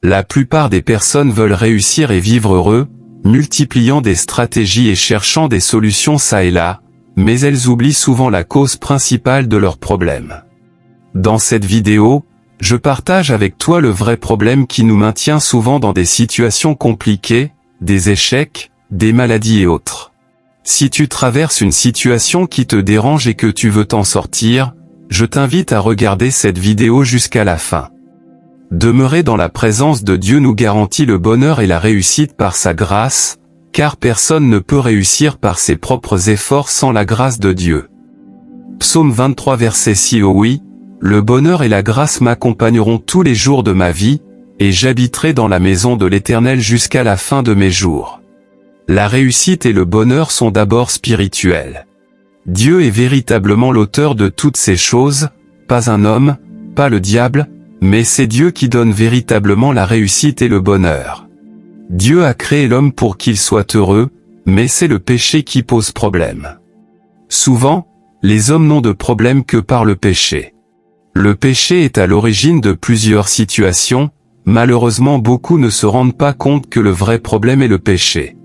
La plupart des personnes veulent réussir et vivre heureux, multipliant des stratégies et cherchant des solutions ça et là, mais elles oublient souvent la cause principale de leurs problèmes. Dans cette vidéo, je partage avec toi le vrai problème qui nous maintient souvent dans des situations compliquées, des échecs, des maladies et autres. Si tu traverses une situation qui te dérange et que tu veux t'en sortir, je t'invite à regarder cette vidéo jusqu'à la fin. Demeurer dans la présence de Dieu nous garantit le bonheur et la réussite par sa grâce, car personne ne peut réussir par ses propres efforts sans la grâce de Dieu. Psaume 23 verset 6. Oh oui, le bonheur et la grâce m'accompagneront tous les jours de ma vie, et j'habiterai dans la maison de l'Éternel jusqu'à la fin de mes jours. La réussite et le bonheur sont d'abord spirituels. Dieu est véritablement l'auteur de toutes ces choses, pas un homme, pas le diable, mais c'est Dieu qui donne véritablement la réussite et le bonheur. Dieu a créé l'homme pour qu'il soit heureux, mais c'est le péché qui pose problème. Souvent, les hommes n'ont de problème que par le péché. Le péché est à l'origine de plusieurs situations, malheureusement beaucoup ne se rendent pas compte que le vrai problème est le péché.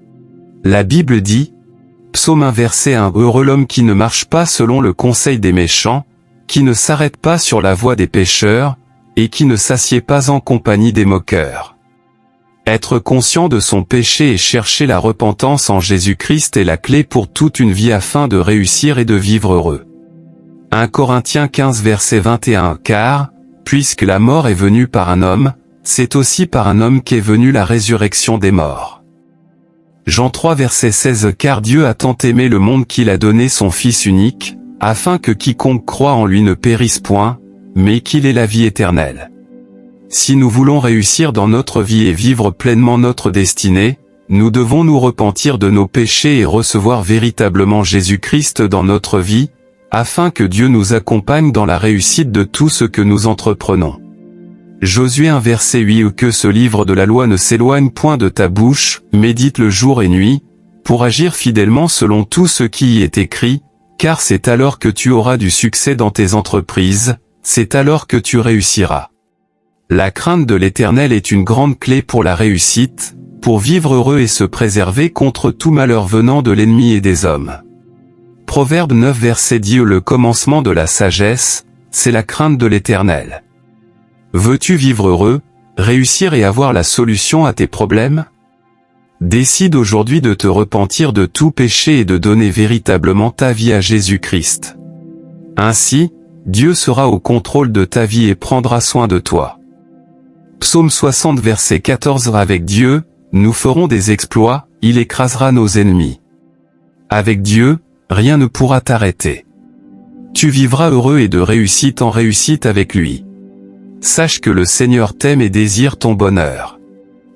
La Bible dit, Psaume 1 verset 1, heureux l'homme qui ne marche pas selon le conseil des méchants, qui ne s'arrête pas sur la voie des pécheurs, et qui ne s'assied pas en compagnie des moqueurs. Être conscient de son péché et chercher la repentance en Jésus-Christ est la clé pour toute une vie afin de réussir et de vivre heureux. 1 Corinthiens 15 verset 21 car, puisque la mort est venue par un homme, c'est aussi par un homme qu'est venue la résurrection des morts. Jean 3 verset 16 car Dieu a tant aimé le monde qu'il a donné son Fils unique, afin que quiconque croit en lui ne périsse point, mais qu'il ait la vie éternelle. Si nous voulons réussir dans notre vie et vivre pleinement notre destinée, nous devons nous repentir de nos péchés et recevoir véritablement Jésus-Christ dans notre vie, afin que Dieu nous accompagne dans la réussite de tout ce que nous entreprenons. Josué 1 verset 8 que ce livre de la loi ne s'éloigne point de ta bouche, médite le jour et nuit, pour agir fidèlement selon tout ce qui y est écrit, car c'est alors que tu auras du succès dans tes entreprises, c'est alors que tu réussiras. La crainte de l'Éternel est une grande clé pour la réussite, pour vivre heureux et se préserver contre tout malheur venant de l'ennemi et des hommes. Proverbe 9 verset 10 le commencement de la sagesse, c'est la crainte de l'Éternel. Veux-tu vivre heureux, réussir et avoir la solution à tes problèmes? Décide aujourd'hui de te repentir de tout péché et de donner véritablement ta vie à Jésus-Christ. Ainsi, Dieu sera au contrôle de ta vie et prendra soin de toi. Psaume 60 verset 14 avec Dieu, nous ferons des exploits, il écrasera nos ennemis. Avec Dieu, rien ne pourra t'arrêter. Tu vivras heureux et de réussite en réussite avec lui. Sache que le Seigneur t'aime et désire ton bonheur.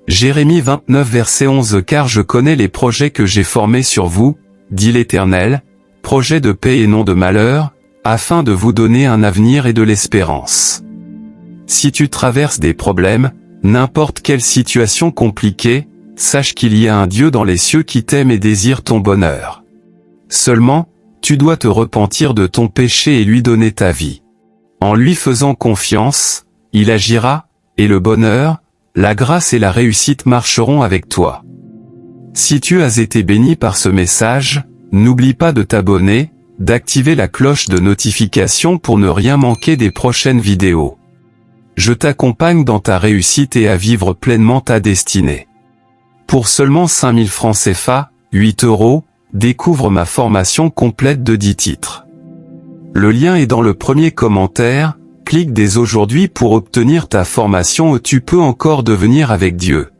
Jérémie 29 verset 11 car je connais les projets que j'ai formés sur vous, dit l'Éternel, projets de paix et non de malheur, afin de vous donner un avenir et de l'espérance. Si tu traverses des problèmes, n'importe quelle situation compliquée, sache qu'il y a un Dieu dans les cieux qui t'aime et désire ton bonheur. Seulement, tu dois te repentir de ton péché et lui donner ta vie. En lui faisant confiance, il agira, et le bonheur, la grâce et la réussite marcheront avec toi. Si tu as été béni par ce message, n'oublie pas de t'abonner, d'activer la cloche de notification pour ne rien manquer des prochaines vidéos. Je t'accompagne dans ta réussite et à vivre pleinement ta destinée. Pour seulement 5000 francs CFA, 8 €, découvre ma formation complète de 10 titres. Le lien est dans le premier commentaire, clique dès aujourd'hui pour obtenir ta formation où tu peux encore devenir avec Dieu.